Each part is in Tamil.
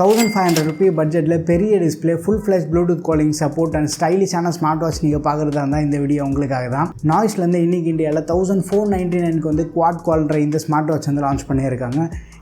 1500 ரூபி பட்ஜெட்டில் பெரிய display full flash bluetooth calling support and ஸ்டைலிஷான ஸ்மார்ட் வாட்ச் நீங்கள் பார்க்குறதா இருந்தால் இந்த வீடியோ உங்களுக்காக தான். நாய்ஸ்லேருந்து இன்றைக்கி இந்தியாவில் 1499க்கு வந்து குவாட் கால்ன்ற இந்த ஸ்மார்ட் வாட்ச் வந்து லான்ச் பண்ணியிருக்காங்க.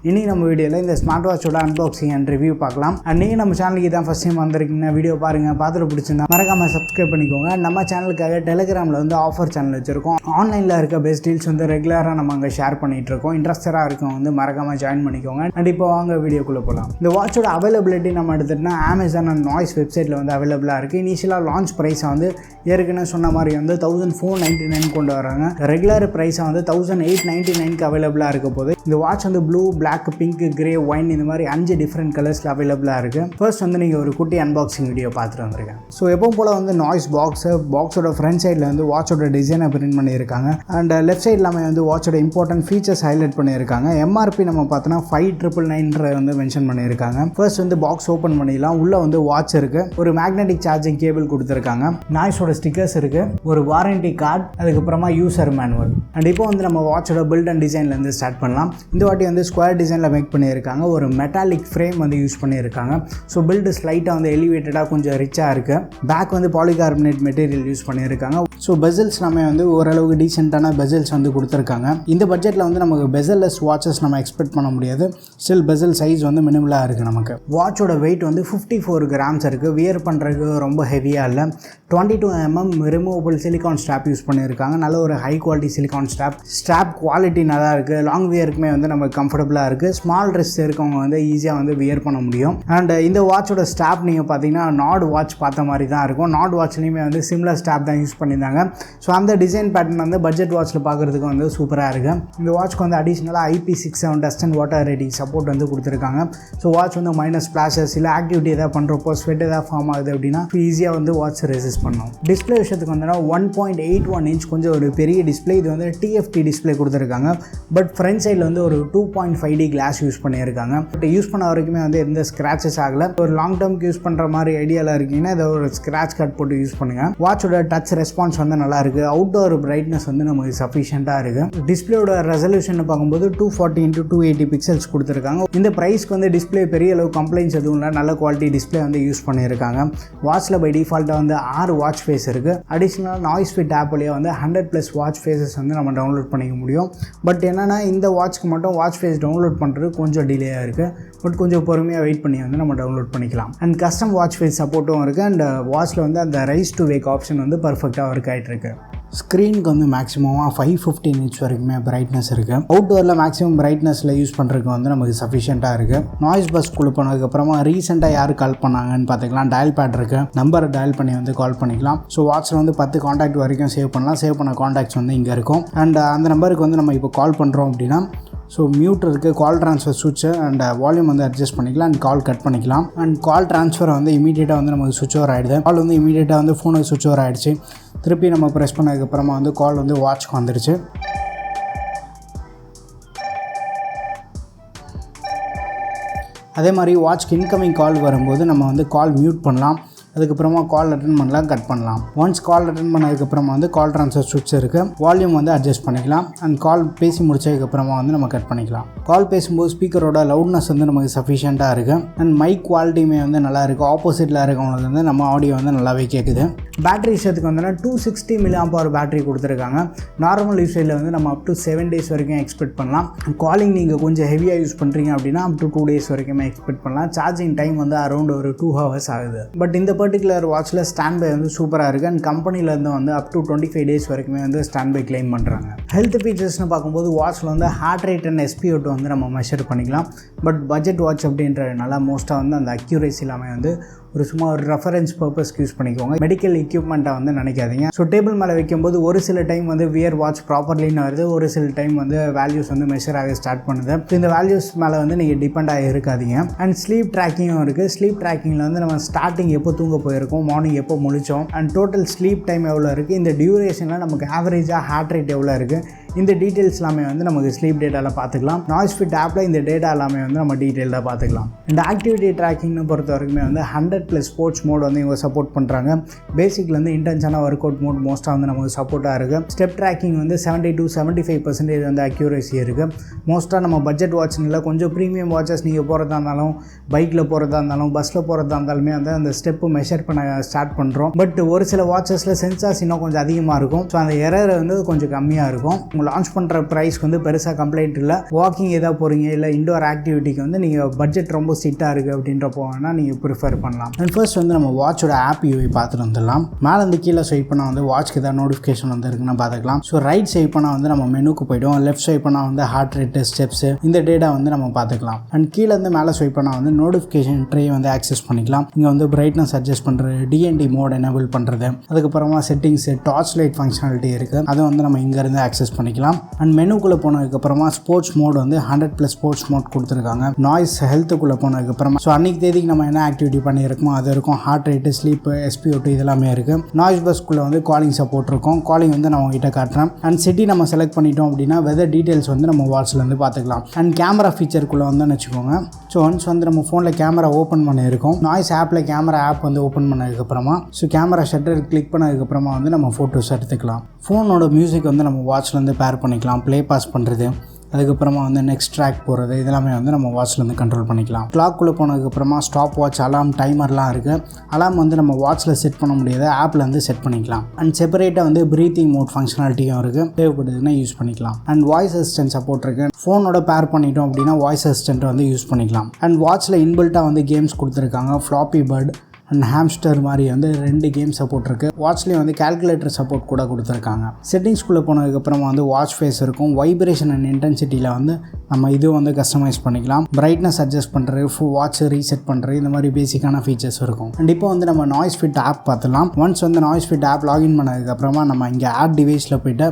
இன்றைக்கி நம்ம வீடியோவில் இந்த ஸ்மார்ட் வாட்சோட அன்பாக்சிங் அண்ட் ரிவ்யூ பார்க்கலாம். அண்ட் நீங்கள் நம்ம சேனலுக்கு தான் ஃபஸ்ட் டைம் வந்திருக்கீங்கன்னா வீடியோ பாருங்கள், பார்த்துட்டு பிடிச்சிருந்தா மறக்காமல் சப்ஸ்கிரைப் பண்ணிக்கோங்க. நம்ம சேனலுக்காக டெலிகிராமில் வந்து ஆஃபர் சேனல் வச்சுருக்கோம். ஆன்லைனில் இருக்க பெஸ்ட் டீல்ஸ் வந்து ரெகுலராக நம்ம அங்கே ஷேர் பண்ணிகிட்டு இருக்கோம். இன்ட்ரெஸ்டடாக இருக்கவங்க வந்து மறக்காமல் ஜாயின் பண்ணிக்கோங்க. அண்ட் இப்போ வாங்க வீடியோக்குள்ளே போகலாம். இந்த வாட்சோட அவைலபிலிட்டி நம்ம எடுத்துகிட்டோம்னா Amazon அண்ட் நாய்ஸ் வெப்சைட்டில் வந்து அவைலபிளாக இருக்குது. இனிஷியலாக லான்ச் ப்ரைஸை வந்து ஏற்கனவே சொன்ன மாதிரி வந்து 1499 கொண்டு வராங்க. ரெகுலர் ப்ரைஸை வந்து 1899க்கு அவைலபிளாக இருக்க போது. இந்த வாட்ச் வந்து blue, black, pink, grey, wine இந்த மாதிரி 5 டிஃப்ரெண்ட் கலர்ஸில் அவைலபிளாக இருக்குது. ஃபர்ஸ்ட் வந்து நீங்கள் ஒரு குட்டி அன்பாக்சிங் வீடியோ பார்த்துட்டு வந்துருக்கேன். ஸோ எப்பவும் போல் வந்து நாய்ஸ் பாக்ஸோட ஃப்ரண்ட் சைடில் வந்து வாட்சோட டிசைனை பிரிண்ட் பண்ணியிருக்காங்க. அண்ட் லெஃப்ட் சைட் எல்லாமே வந்து வாட்சோட இம்பார்ட்டன்ட் ஃபீச்சர்ஸ் ஹைலைட் பண்ணியிருக்காங்க. எம்ஆர்பி நம்ம பார்த்தோன்னா 5999 வந்து மென்ஷன் பண்ணியிருக்காங்க. ஃபர்ஸ்ட் வந்து பாக்ஸ் ஓப்பன் பண்ணிடலாம். உள்ளே வந்து வாட்ச் இருக்குது, ஒரு மேக்னெட்டிக் சார்ஜிங் கேபிள் கொடுத்துருக்காங்க, நாய்ஸோட ஸ்டிக்கர்ஸ் இருக்குது, ஒரு வாரண்டி கார்டு, அதுக்கப்புறமா யூசர் மேனுவல். அண்ட் இப்போ வந்து நம்ம வாட்சோட பில்ட் அண்ட் டிசைன்லேருந்து ஸ்டார்ட் பண்ணலாம். இந்த வாட்டி வந்து ஸ்கொயர் டிசைனில் மேக் பண்ணியிருக்காங்க. ஒரு மெட்டாலிக் ஃப்ரேம் வந்து யூஸ் பண்ணியிருக்காங்க. ஸோ பில்டு ஸ்லைட்டாக வந்து எலிவேட்டடாக கொஞ்சம் ரிச்சாக இருக்குது. பேக் வந்து பாலிகார்பனேட் மெட்டீரியல் யூஸ் பண்ணியிருக்காங்க. ஸோ பெசல்ஸ் நம்ம வந்து ஓரளவுக்கு டீசெண்டான பெசல்ஸ் வந்து கொடுத்துருக்காங்க. இந்த பட்ஜெட்டில் வந்து நமக்கு பெசல்லெஸ் வாட்சஸ் நம்ம எக்ஸ்பெக்ட் பண்ண முடியாது. ஸ்டில் பெசல் சைஸ் வந்து மினிமலாக இருக்குது. நமக்கு வாட்சோட வெயிட் வந்து 54 கிராம்ஸ் இருக்குது. வியர் பண்ணுறதுக்கு ரொம்ப ஹெவியாக இல்லை. 22 mm removable silicone strap use பண்ணியிருக்காங்க. நல்ல ஒரு high quality silicone strap quality நல்லா இருக்குது. லாங் வியருக்குமே வந்து நம்ம கம்ஃபர்டபுளாக இருக்குது. ஸ்மால் ரிஸ்ட் இருக்கவங்க வந்து ஈஸியாக வந்து வியர் பண்ண முடியும். அண்ட் இந்த வாட்சோட ஸ்ட்ராப் நீங்கள் பார்த்தீங்கன்னா நாட் வாட்ச் பார்த்த மாதிரி தான் இருக்கும். நாட் வாட்ச்லேயுமே வந்து சிம்லர் ஸ்ட்ராப் தான் யூஸ் பண்ணியிருந்தாங்க. ஸோ அந்த டிசைன் பேட்டர்ன் வந்து பட்ஜெட் வாட்சில் பார்க்குறதுக்கு வந்து சூப்பராக இருக்குது. இந்த வாட்ச்க்கு வந்து அடிஷ்னலாக IP67 dust and water rating support வந்து கொடுத்துருக்காங்க. ஸோ வாட்ச் வந்து மைனஸ் ஸ்ப்ளாஷஸ் இல்லை ஆக்டிவிட்டி எதாவது பண்ணுறப்போ ஸ்வெட் எதாவது ஃபார்ம் ஆகுது அப்படின்னா ஈஸியாக வந்து வாட்ச் ரெசிஸ்ட் பண்ணும். டிஸ்பிளே விஷயத்துக்கு வந்தோன்னா 1.81 இன்ச் கொஞ்சம் ஒரு பெரிய டிஸ்பிளே. இது வந்து TFT டிஸ்பிளே கொடுத்துருக்காங்க. பட் ஃப்ரண்ட் சைடில் வந்து ஒரு 2.5D கிளாஸ் யூஸ் பண்ணியிருக்காங்க. பட் யூஸ் பண்ண வரைக்குமே வந்து எந்த ஸ்க்ராச்சஸ் ஆகலை. ஒரு லாங் டேர்ம்க்கு யூஸ் பண்ணுற மாதிரி ஐடியாவில் இருக்கீங்கன்னா இதை ஒரு ஸ்க்ராட்ச் கட் போட்டு யூஸ் பண்ணுங்கள். வாட்சோட டச் ரெஸ்பான்ஸ் வந்து நல்லா இருக்குது. அவுட்டோர் பிரைட்னஸ் வந்து நமக்கு சஃபிஷியண்ட்டாக இருக்குது. டிஸ்பிளேயோட ரெசல்யூஷன் பார்க்கும்போது 240x280 பிக்சல்ஸ் கொடுத்துருக்காங்க. இந்த ப்ரைஸ்க்கு வந்து டிஸ்பிளே பெரிய அளவு கம்ப்ளைண்ட்ஸ் எதுவும் இல்லை. நல்ல குவாலிட்டி டிஸ்பிளே வந்து யூஸ் பண்ணியிருக்காங்க. வாட்சில் பை டிஃபால்ட்டாக வந்து 6 வாட்ச் ஃபேஸ் இருக்குது. அடிஷ்னலாக நாய்ஸ் ஃபிட் ஆப் வழியாக வந்து 100+ வாட்ச் ஃபேஸஸ் வந்து நம்ம டவுன்லோட் பண்ணிக்க முடியும். பட் என்னென்னா இந்த வாட்ச்க்கு மட்டும் வாட்ச் ஃபேஸ் டவுன்லோட் பண்ணுறது கொஞ்சம் டிலேயாக இருக்குது. பட் கொஞ்சம் பொறுமையாக வெயிட் பண்ணி வந்து நம்ம டவுன்லோட் பண்ணிக்கலாம். அண்ட் கஸ்டம் வாட்ச் ஃபேஸ் சப்போர்ட்டும் இருக்குது. அண்ட் வாட்சில் வந்து அந்த ரைஸ் டு வேக் ஆப்ஷன் வந்து பர்ஃபெக்டாக ஒர்க் ஆகிட்டு இருக்கு. ஸ்க்ரீனுக்கு வந்து மேக்ஸிமமாக 515 inch வரைக்குமே பிரைட்னஸ் இருக்குது. அவுட்டோரில் மேக்ஸிமம் பிரைட்னஸில் யூஸ் பண்ணுறதுக்கு வந்து நமக்கு சஃபிஷியண்ட்டாக இருக்குது. நாய்ஸ் பஸ் குழு பண்ணதுக்கப்புறமா ரீசெண்டாக யார் கால் பண்ணாங்கன்னு பார்த்துக்கலாம். டயல் பேட் இருக்குது, நம்பரை டயல் பண்ணி வந்து கால் பண்ணிக்கலாம். ஸோ வாட்சில் வந்து 10 காண்டாக்ட் வரைக்கும் சேவ் பண்ணலாம். சேவ் பண்ண காண்டாக்ட்ஸ் வந்து இங்கே இருக்கும். அண்ட் அந்த நம்பருக்கு வந்து நம்ம இப்போ கால் பண்ணுறோம் அப்படின்னா ஸோ மியூட் இருக்குது, கால் ட்ரான்ஸ்ஃபர் சுவிட்ச் அண்ட் வால்யூம் வந்து அட்ஜஸ்ட் பண்ணிக்கலாம். அண்ட் கால் கட் பண்ணிக்கலாம். அண்ட் கால் ட்ரான்ஸ்ஃபர் வந்து இமீடியட்டாக வந்து நமக்கு சுவிட்ச் ஓவர் ஆகிடுது. கால் வந்து இமீடியட்டாக வந்து ஃபோனுக்கு சுவிட்ச் ஓவர் ஆகிடுச்சு. திருப்பி நம்ம ப்ரெஸ் பண்ணதுக்கப்புறமா வந்து கால் வந்து வாட்ச்க்கு வந்துடுச்சு. அதே மாதிரி வாட்ச்க்கு இன்கமிங் கால் வரும்போது நம்ம வந்து கால் மியூட் பண்ணலாம். அதுக்கப்புறமா கால் அட்டன் பண்ணலாம், கட் பண்ணலாம். ஒன்ஸ் கால் அட்டன் பண்ணதுக்கப்புறமா வந்து கால் ட்ரான்ஸ்ஃபர் சுவிட்ச் இருக்குது. வால்யூம் வந்து அட்ஜஸ்ட் பண்ணிக்கலாம். அண்ட் கால் பேசி முடிச்சதுக்கப்புறமா வந்து நம்ம கட் பண்ணிக்கலாம். கால் பேசும்போது ஸ்பீக்கரோட லவுட்னஸ் வந்து நமக்கு சஃபிஷியண்ட்டாக இருக்குது. அண்ட் மைக் குவாலிட்டியுமே வந்து நல்லா இருக்குது. ஆப்போசிட்டில் இருக்கவங்களுக்கு வந்து நம்ம ஆடியோ வந்து நல்லாவே கேட்குது. பேட்டரி விஷயத்துக்கு வந்தோன்னா 260 mAh பேட்டரி கொடுத்துருக்காங்க. நார்மல் யூசேஜில் வந்து நம்ம அப் டு 7 days வரைக்கும் எக்ஸ்பெக்ட் பண்ணலாம். காலிங் நீங்கள் கொஞ்சம் ஹெவியாக யூஸ் பண்ணுறீங்க அப்படின்னா அப் டு 2 days வரைக்குமே எக்ஸ்பெக்ட் பண்ணலாம். சார்ஜிங் டைம் வந்து அரௌண்ட் ஒரு 2 hours ஆகுது. பட் இந்த பர்டிகுலர் வாட்சில் ஸ்டாண்ட் பை வந்து சூப்பராக இருக்குது. அண்ட் கம்பெனிலேருந்து வந்து அப் டு 25 days வரைக்குமே வந்து ஸ்டாண்ட் பை கிளைம் பண்ணுறாங்க. ஹெல்த் ஃபீச்சர்ஸ்னு பார்க்கும்போது வாட்சில் வந்து ஹார்ட் ரேட் அண்ட் SpO2 வந்து நம்ம மெஷர் பண்ணிக்கலாம். பட் பட்ஜெட் வாட்ச் அப்படின்றதுனால மோஸ்ட்டாக வந்து அந்த அக்யூரேசி எல்லாமே வந்து ஒரு சும்மா ஒரு ரெஃபரன்ஸ் பர்பஸ்க்கு யூஸ் பண்ணிக்கோங்க. மெடிக்கல் எக்யூப்மெண்ட்டாக வந்து நினைக்காதீங்க. ஸோ டேபிள் மேலே வைக்கும்போது ஒரு சில டைம் வந்து வியர் வாட்ச் ப்ராப்பர்லின்னு வருது, ஒரு சில டைம் வந்து வேல்யூஸ் வந்து மெஷர் ஆக ஸ்டார்ட் பண்ணுது. இந்த வேல்யூஸ் மேலே வந்து நீங்கள் டிபெண்ட் ஆகி இருக்காதீங்க. அண்ட் ஸ்லீப் ட்ராக்கிங்கும் இருக்குது. ஸ்லீப் ட்ராக்கிங்கில் வந்து நம்ம ஸ்டார்டிங் எப்போ தூங்க போயிருக்கோம், மார்னிங் எப்போ முழிச்சோம், அண்ட் டோட்டல் ஸ்லீப் டைம் எவ்வளோ இருக்குது, இந்த டியூரேஷனில் நமக்கு ஆவரேஜாக ஹார்ட் ரேட் எவ்வளோ இருக்குது, இந்த டீட்டெயில்ஸ் எல்லாமே வந்து நமக்கு ஸ்லீப் டேட்டாவில் பார்த்துக்கலாம். நாய்ஸ் ஃபிட் ஆப்பில் இந்த டேட்டா எல்லாமே வந்து நம்ம டீட்டெயிலாக பார்த்துக்கலாம். இந்த ஆக்டிவிட்டி ட்ராக்கிங்னு பொறுத்த வரைக்குமே வந்து 100+ ஸ்போர்ட்ஸ் மோட் வந்து இவங்க சப்போர்ட் பண்ணுறாங்க. பேசிக்லேருந்து இன்டென்ஷனாக ஒர்க் அவுட் மோட் மோஸ்ட்டாக வந்து நமக்கு சப்போர்ட்டாக இருக்குது. ஸ்டெப் ட்ராக்கிங் வந்து 70-75% வந்து அக்யூரேசி இருக்குது. மோஸ்ட்டாக நம்ம பட்ஜெட் வாட்ச்னில் கொஞ்சம் ப்ரீமியம் வாட்சஸ் நீங்கள் போகிறதா இருந்தாலும், பைக்கில் போகிறதா இருந்தாலும், பஸ்ஸில் போகிறதா இருந்தாலுமே வந்து அந்த ஸ்டெப்பு மெஷர் பண்ண ஸ்டார்ட் பண்ணுறோம். பட் ஒரு சில வாட்சஸில் சென்சார்ஸ் இன்னும் கொஞ்சம் அதிகமாக இருக்கும். ஸோ அந்த எரர் வந்து கொஞ்சம் கம்மியாக இருக்கும். உங்கள் லான்ச் பண்ணுற ப்ரைஸ்க்கு வந்து பெருசாக கம்ப்ளைண்ட் இல்லை. வாக்கிங் எதாவது போகிறீங்க இல்லை இண்டோர் ஆக்டிவிட்டிக்கு வந்து நீங்கள் பட்ஜெட் ரொம்ப ஸ்ட்ரிக்டாக இருக்குது அப்படின்றப்போ வேணால் நீங்கள் ப்ரிஃபர் பண்ணலாம். அண்ட் ஃபர்ஸ்ட் வந்து நம்ம வாட்சோட ஆப் யூஐ பார்த்துட்டு வந்துடலாம். மேலேருந்து கீழே ஸ்வைப் பண்ணால் வந்து வாட்ச்க்கு ஏதாவது நோட்டிஃபிகேஷன் வந்து இருக்குன்னு பார்த்துக்கலாம். ஸோ ரைட் ஸ்வைப் பண்ணால் வந்து நம்ம மெனுக்கு போய்டும். லெஃப்ட் ஸ்வைப் பண்ணால் வந்து ஹார்ட் ரேட்டு, ஸ்டெப்ஸு, இந்த டேட்டா வந்து நம்ம பார்த்துக்கலாம். அண்ட் கீழே இருந்து மேலே ஸ்வைப் பண்ணால் வந்து நோட்டிஃபிகேஷன் ட்ரே வந்து ஆக்சஸ் பண்ணிக்கலாம். இங்கே வந்து பிரைட்னஸ் அட்ஜஸ்ட் பண்ணுறது, டிஎன்டி மோட் எனேபிள் பண்ணுறது, அதுக்கப்புறமா செட்டிங்ஸு, டார்ச் லைட் ஃபங்க்ஷனாலிட்டி இருக்குது. அதை வந்து நம்ம இங்கேருந்து ஆக்சஸ் பண்ணிக்கலாம். அண்ட் மெனுக்குள்ளே போனதுக்கப்புறமா ஸ்போர்ட்ஸ் மோட் வந்து 100+ ஸ்போர்ட்ஸ் மோட் கொடுத்துருக்காங்க. நாய்ஸ் ஹெல்த்துக்குள்ளே போனதுக்கப்புறமா ஸோ அன்றைக்கி தேதிக்கு நம்ம என்ன ஆக்டிவிட்டி பண்ணியிருக்கோமோ அது இருக்கும். ஹார்ட் ரேட்டு, ஸ்லீப்பு, SpO2 இதெல்லாமே இருக்குது. நாய்ஸ் பஸ்க்குள்ளே வந்து காலிங் சப்போர்ட் இருக்கும். காலிங் வந்து நான் உங்ககிட்ட காட்டுறேன். அண்ட் சிட்டி நம்ம செலக்ட் பண்ணிட்டோம் அப்படின்னா வெதர் டீட்டெயில்ஸ் வந்து நம்ம வாட்ச்லேருந்து பார்த்துக்கலாம். அண்ட் கேமரா ஃபீச்சருக்குள்ளே வந்து வச்சுக்கோங்க. ஸோ ஒன்ஸ் வந்து நம்ம ஃபோனில் கேமரா ஓப்பன் பண்ணியிருக்கோம். நாய்ஸ் ஆப்பில் கேமரா ஆப் வந்து ஓப்பன் பண்ணதுக்கப்புறமா ஸோ கேமரா ஷட்டர் கிளிக் பண்ணதுக்கப்புறமா வந்து நம்ம ஃபோட்டோஸ் எடுத்துக்கலாம். ஃபோனோட மியூசிக் வந்து நம்ம வாட்ச்லேருந்து பேர் பண்ணிக்கலாம். ப்ளே பாஸ் பண்ணுறது, அதுக்கப்புறமா வந்து நெக்ஸ்ட் ட்ராக் போகிறது, இதெல்லாமே வந்து நம்ம வாட்ச்லேருந்து கண்ட்ரோல் பண்ணிக்கலாம். கிளாக்குள்ளே போனதுக்கப்புறமா ஸ்டாப் வாட்ச், அலாம், டைமர்லாம் இருக்குது. அலாம் வந்து நம்ம வாட்ச்சில் செட் பண்ண முடியாது, ஆப்பில் வந்து செட் பண்ணிக்கலாம். அண்ட் செப்பரேட்டாக வந்து ப்ரீத்திங் மோட் ஃபங்க்ஷனாலிட்டியும் இருக்குது. தேவைப்படுதுன்னா யூஸ் பண்ணிக்கலாம். அண்ட் வாய்ஸ் அசிஸ்டன்ட் சப்போர்ட் இருக்குது. ஃபோனோட பேர் பண்ணிட்டோம் அப்படின்னா வாய்ஸ் அசிஸ்டன்ட் வந்து யூஸ் பண்ணிக்கலாம். அண்ட் வாட்ச்சில் இன்பில்ட்டாக வந்து கேம்ஸ் கொடுத்துருக்காங்க. ஃப்ளாப்பி பர்ட் அண்ட் ஹாம்ஸ்டர் மாதிரி வந்து 2 கேம் சப்போர்ட் இருக்குது. வாட்ச்லேயும் வந்து கால்குலேட்டர் சப்போர்ட் கூட கொடுத்துருக்காங்க. செட்டிங்ஸ்குள்ளே போனதுக்கப்புறமா வந்து வாட்ச் ஃபேஸ் இருக்கும். வைப்ரேஷன் அண்ட் இன்டென்சிட்டியில் வந்து நம்ம இது வந்து கஸ்டமைஸ் பண்ணிக்கலாம். பிரைட்னஸ் அட்ஜஸ்ட் பண்ணுறது, வாட்ச் ரீசெட் பண்ணுறது, இந்த மாதிரி பேசிக்கான ஃபீச்சர்ஸ் இருக்கும். அண்ட் இப்போ வந்து நம்ம நாய்ஸ் ஃபிட் ஆப் பார்த்துலாம். ஒன்ஸ் வந்து நாய்ஸ் ஃபிட் ஆப் லாகின் பண்ணதுக்கப்புறமா நம்ம இங்கே ஆட் டிவைஸில் போய்ட்டு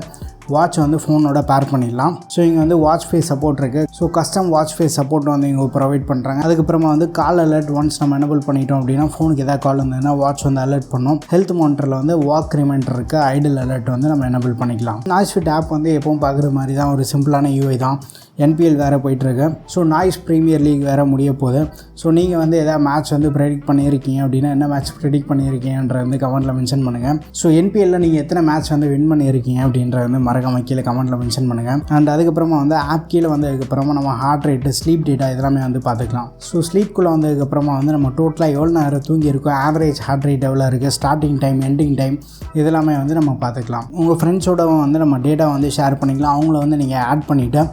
வாட்ச் வந்து ஃபோனோட பேர் பண்ணிடலாம். ஸோ இங்கே வந்து வாட்ச் ஃபேஸ் சப்போர்ட் இருக்குது. So custom watch face support வந்து இங்கே ப்ரொவைட் பண்ணுறாங்க. அதுக்கப்புறமா வந்து கால் அலர்ட் ஒன்ஸ் நம்ம எனேபிள் பண்ணிட்டோம் அப்படின்னா ஃபோனுக்கு எதாவது கால் வந்ததுன்னா வாட்ச் வந்து அலர்ட் பண்ணும். ஹெல்த் மானிட்டரில் வந்து வாக் ரிமைண்டர் இருக்குது. ஐடில் அலர்ட் வந்து நம்ம எனேபிள் பண்ணிக்கலாம். நாய்ஸ் ஃபிட் ஆப் வந்து எப்பவும் பார்க்குற மாதிரி தான், ஒரு சிம்பிளான யூஐ தான். NPL வேறு போயிட்டுருக்கு. ஸோ நாய்ஸ் ப்ரீமியர் லீக் வேறு முடிய போகுது. ஸோ நீங்கள் வந்து எதாவது மேட்ச் வந்து ப்ரெடிக்ட் பண்ணியிருக்கீங்க அப்படின்னா என்ன மேட்ச் ப்ரெடிக்ட் பண்ணியிருக்கீங்கன்ற வந்து கமெண்ட்டில் மென்ஷன் பண்ணுங்கள். ஸோ NPLல நீங்கள் எத்தனை மேட்ச் வந்து வின் பண்ணியிருக்கீங்க அப்படின்ற வந்து மறக்காம கீழே கமெண்ட்டில் மென்ஷன் பண்ணுங்கள். அண்ட் அதுக்கப்புறமா வந்து ஆப் கீழே வந்ததுக்கப்புறமா நம்ம ஹார்ட் ரேட்டு, ஸ்லீப் டேட்டா இதெல்லாமே வந்து பார்த்துக்கலாம். ஸோ ஸ்லீப்குள்ளே வந்ததுக்கப்புறமா வந்து நம்ம டோட்டலாக எவ்வளோ நேரம் தூங்கியிருக்கோம், ஆவரேஜ் ஹார்ட் ரேட் எவ்வளோ இருக்குது, ஸ்டார்டிங் டைம், எண்டிங் டைம் இதெல்லாமே வந்து நம்ம பார்த்துக்கலாம். உங்கள் ஃப்ரெண்ட்ஸோட வந்து நம்ம டேட்டா வந்து ஷேர் பண்ணிக்கலாம். அவங்கள வந்து நீங்கள் ஆட் பண்ணிவிட்டு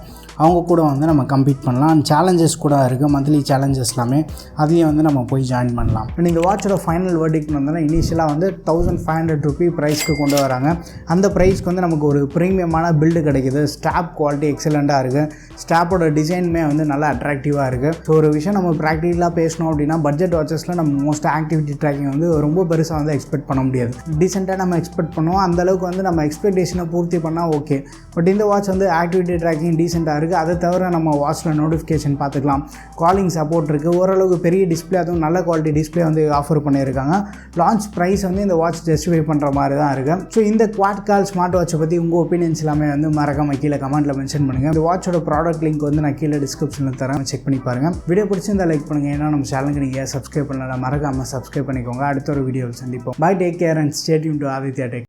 அவங்க கூட வந்து நம்ம கம்ப்ளீட் பண்ணலாம். அண்ட் சேலஞ்சஸ் கூட இருக்குது, மந்த்லி சேலஞ்சஸ் எல்லாமே அதையும் வந்து நம்ம போய் ஜாயின் பண்ணலாம். அண்ட் இந்த வாட்சோட ஃபைனல் வேர்டிக்ட் வந்தோன்னா இனிஷியலாக வந்து 1500 ரூபி ப்ரைஸ்க்கு கொண்டு வராங்க. அந்த ப்ரைஸ்க்கு வந்து நமக்கு ஒரு ப்ரீமியமான பில்டு கிடைக்கிது. ஸ்டாப் குவாலிட்டி எக்ஸலண்ட்டாக இருக்குது. ஸ்டாப்போட டிசைனுமே வந்து நல்லா அட்ராக்டிவாக இருக்குது. ஸோ ஒரு விஷயம் நம்ம ப்ராக்டிக்கலாக பேசணும் அப்படின்னா பட்ஜெட் வாட்சஸில் நம்ம மோஸ்ட் ஆக்டிவிட்டி ட்ராக்கிங் வந்து ரொம்ப பெருசாக வந்து எக்ஸ்பெக்ட் பண்ண முடியாது. டீசெண்டாக நம்ம எக்ஸ்பெக்ட் பண்ணுவோம். அந்தளவுக்கு வந்து நம்ம எக்ஸ்பெக்டேஷனை பூர்த்தி பண்ணால் ஓகே. பட் இந்த வாட்ச் வந்து ஆக்டிவிட்டி ட்ராக்கிங் டீசெண்டாக இருக்குது. அதை தவிர நம்ம வாட்சில் நோட்டிஃபிகேஷன் பார்த்துக்கலாம். காலிங் சப்போர்ட் இருக்குது. ஓரளவுக்கு பெரிய டிஸ்பிளே, அதுவும் நல்ல குவாலிட்டி டிஸ்பிளே வந்து ஆஃபர் பண்ணியிருக்காங்க. லான்ச் ப்ரைஸ் வந்து இந்த வாட்ச் ஜஸ்டிஃபை பண்ணுற மாதிரி தான் இருக்குது. ஸோ இந்த குவாட் கால் ஸ்மார்ட் வாட்சை பற்றி உங்கள் ஒப்பீனியன்ஸ் எல்லாமே வந்து மறக்காம கீழே கமெண்ட்டில் மென்ஷன் பண்ணுங்கள். இந்த வாட்சோட ப்ராடக்ட் லிங்க் வந்து நான் கீழே டிஸ்கிரிப்ஷனில் தரேன், செக் பண்ணி பாருங்கள். வீடியோ பிடிச்சிருந்தால் லைக் பண்ணுங்கள். ஏன்னா நம்ம சேனலுக்கு நீங்கள் சப்ஸ்கிரைப் பண்ணலாம், மறக்காமல் சப்ஸ்கிரைப் பண்ணிக்கோங்க. அடுத்த ஒரு வீடியோவில் சந்திப்போம். Bye, take care and stay tuned to Aditya tech.